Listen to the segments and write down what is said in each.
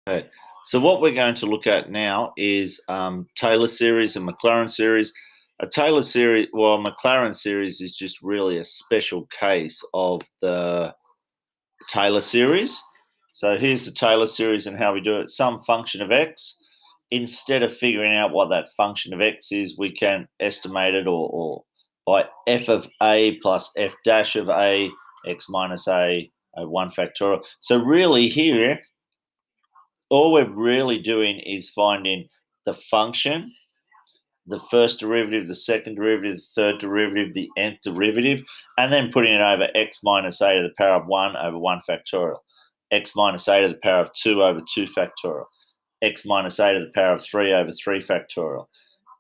Okay. So what we're going to look at now is Taylor series and Maclaurin series. A Taylor series, well, Maclaurin series is just really a special case of the Taylor series. So here's the Taylor series and how we do it. Some function of x. Instead of figuring out what that function of x is, we can estimate it or by f of a plus f dash of a, x minus a, 1 factorial. So really here, all we're really doing is finding the function, the first derivative, the second derivative, the third derivative, the nth derivative, and then putting it over x minus a to the power of 1 over 1 factorial, x minus a to the power of 2 over 2 factorial, x minus a to the power of 3 over 3 factorial,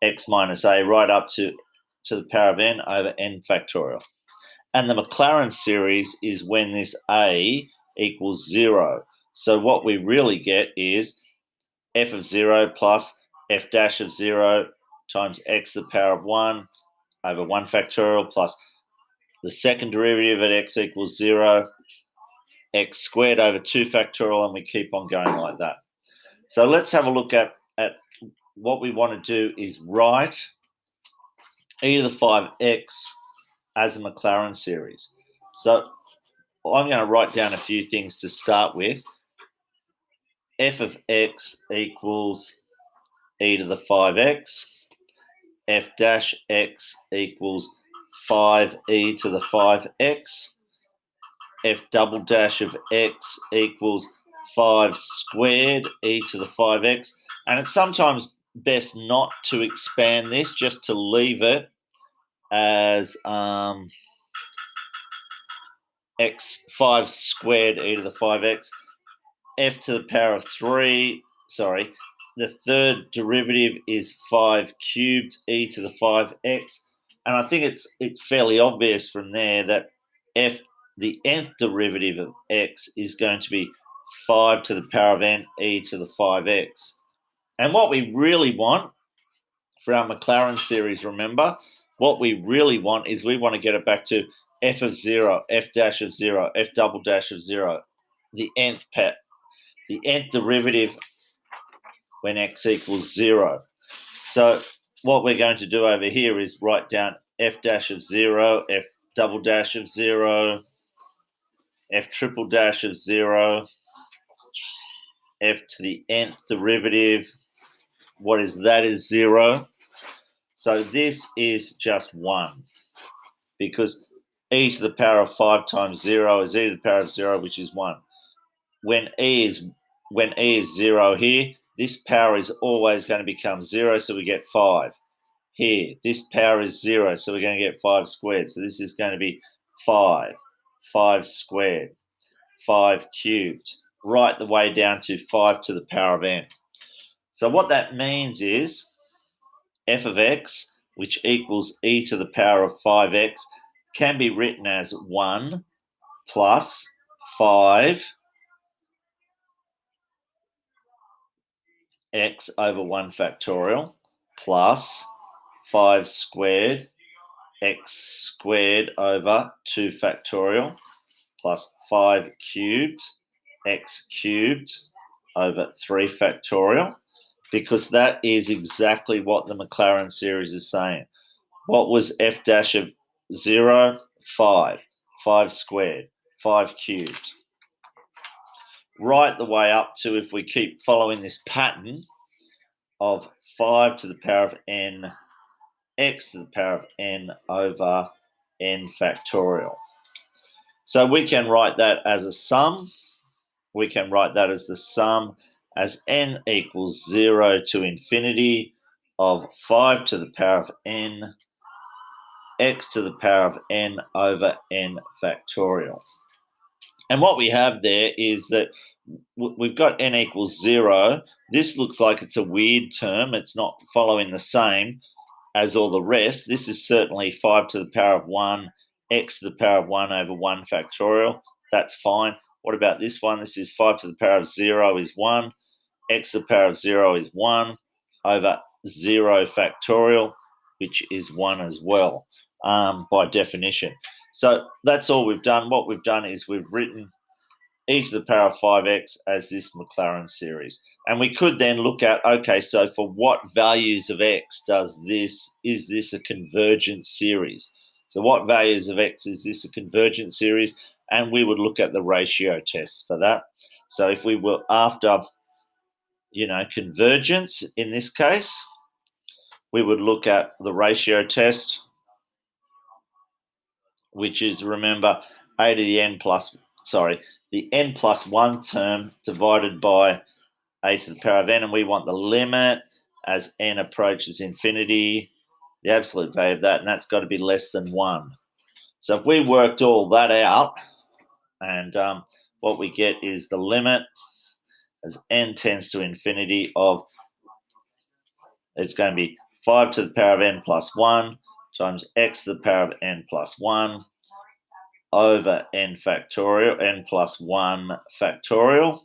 x minus a right up to the power of n over n factorial. And the Maclaurin series is when this a equals 0. So what we really get is f of 0 plus f dash of 0 times x to the power of 1 over 1 factorial plus the second derivative at x equals 0, x squared over 2 factorial, and we keep on going like that. So let's have a look at what we want to do is write e to the 5x as a Maclaurin series. So I'm going to write down a few things to start with. F of x equals e to the 5x. F dash x equals 5e to the 5x. F double dash of x equals 5 squared e to the 5x. And it's sometimes best not to expand this, just to leave it as x 5 squared e to the 5x. F to the power of 3, the third derivative is 5 cubed e to the 5x. And I think it's fairly obvious from there that the nth derivative of x is going to be 5 to the power of n e to the 5x. And what we really want for our Maclaurin series, remember, what we really want is we want to get it back to f of 0, f dash of 0, f double dash of 0, the nth derivative when x equals 0. So what we're going to do over here is write down f dash of 0, f double dash of 0, f triple dash of 0, f to the nth derivative. What is that? Is 0. So this is just 1 because e to the power of 5 times 0 is e to the power of 0, which is 1. When e is 0 here, this power is always going to become 0, so we get 5. Here, this power is 0, so we're going to get 5 squared. So this is going to be 5 squared, 5 cubed, right the way down to 5 to the power of n. So what that means is f of x, which equals e to the power of 5x, can be written as 1 plus 5 x over 1 factorial plus 5 squared x squared over 2 factorial plus 5 cubed x cubed over 3 factorial, because that is exactly what the Maclaurin series is saying. What was f dash of 0? 5. 5 squared, 5 cubed. Right the way up to, if we keep following this pattern, of 5 to the power of n, x to the power of n over n factorial. So we can write that as a sum. We can write that as the sum as n equals 0 to infinity of 5 to the power of n, x to the power of n over n factorial. And what we have there is that we've got n equals 0. This looks like it's a weird term. It's not following the same as all the rest. This is certainly 5 to the power of 1, x to the power of 1 over 1 factorial. That's fine. What about this one? This is 5 to the power of 0 is 1, x to the power of 0 is 1 over 0 factorial, which is 1 as well, by definition. So that's all we've done. What we've done is we've written e to the power of 5x as this Maclaurin series. And we could then look at, okay, so for what values of x is this a convergent series? So what values of x is this a convergent series? And we would look at the ratio tests for that. So if we were after, convergence in this case, we would look at the ratio test, which is, remember, a to the n plus, the n plus 1 term divided by a to the power of n, and we want the limit as n approaches infinity, the absolute value of that, and that's got to be less than 1. So if we worked all that out, and what we get is the limit as n tends to infinity of, it's going to be 5 to the power of n plus 1 times x to the power of n plus 1 over n factorial, n plus 1 factorial,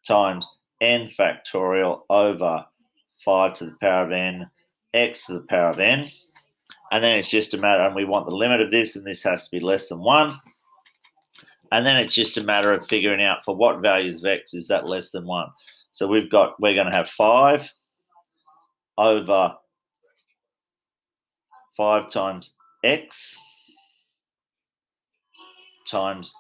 times n factorial over 5 to the power of n, x to the power of n. And then it's just a matter, and we want the limit of this, and this has to be less than 1. And then it's just a matter of figuring out for what values of x is that less than 1. So we're going to have 5 over 5 times x times,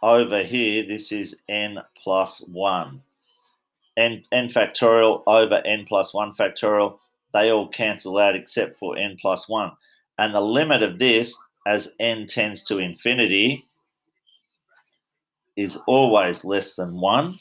over here, this is n plus 1. N factorial over n plus 1 factorial, they all cancel out except for n plus 1. And the limit of this, as n tends to infinity, is always less than 1.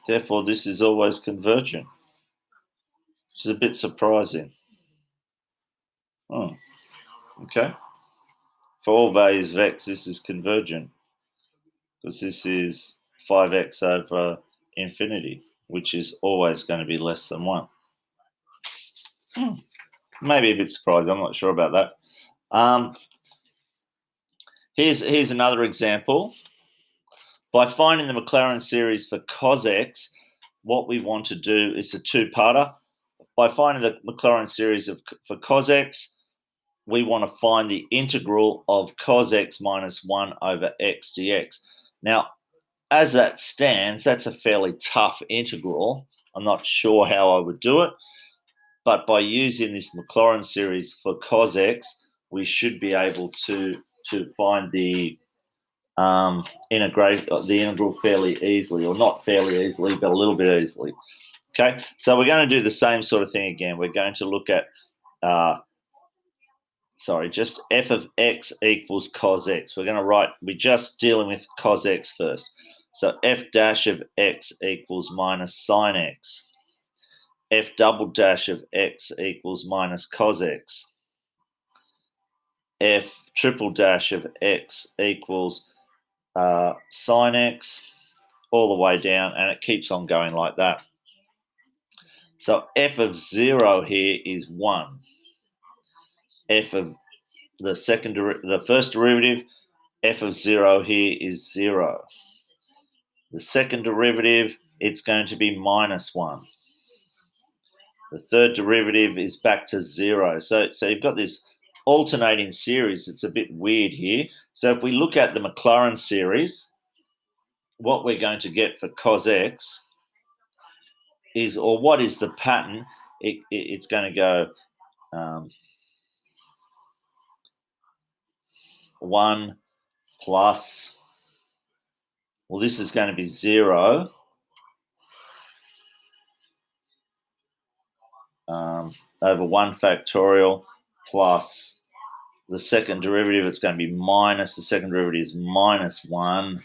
Therefore, this is always convergent, which is a bit surprising. Okay. For all values of x, this is convergent, because this is 5x over infinity, which is always going to be less than 1. Maybe a bit surprising. I'm not sure about that. Here's another example. By finding the Maclaurin series for cos x, what we want to do is a two-parter. By finding the Maclaurin series for cos x, we want to find the integral of cos x minus 1 over x dx. Now, as that stands, that's a fairly tough integral. I'm not sure how I would do it, but by using this Maclaurin series for cos x, we should be able to find the integral fairly easily, or not fairly easily, but a little bit easily. Okay, so we're going to do the same sort of thing again. We're going to look at, just f of x equals cos x. We're just dealing with cos x first. So f dash of x equals minus sine x. F double dash of x equals minus cos x. F triple dash of x equals sine x, all the way down, and it keeps on going like that. So f of 0 here is 1. F of the first derivative, f of 0 here is 0. The second derivative, it's going to be minus 1. The third derivative is back to 0. So you've got this alternating series. It's a bit weird here. So if we look at the Maclaurin series, what we're going to get for cos x is, or what is the pattern? It's going to go 1 plus, well, this is going to be 0 over 1 factorial plus the second derivative. It's going to be minus, the second derivative is minus 1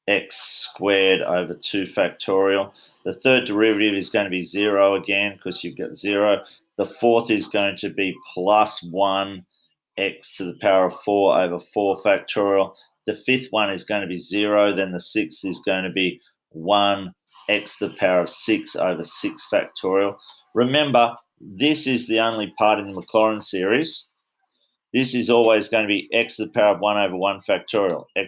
x squared over 2 factorial. The third derivative is going to be 0 again, because you've got 0. The fourth is going to be plus 1 x to the power of 4 over 4 factorial. The fifth one is going to be 0. Then the sixth is going to be 1 x to the power of 6 over 6 factorial. Remember, this is the only part in the Maclaurin series this is always going to be x to the power of 1 over 1 factorial. X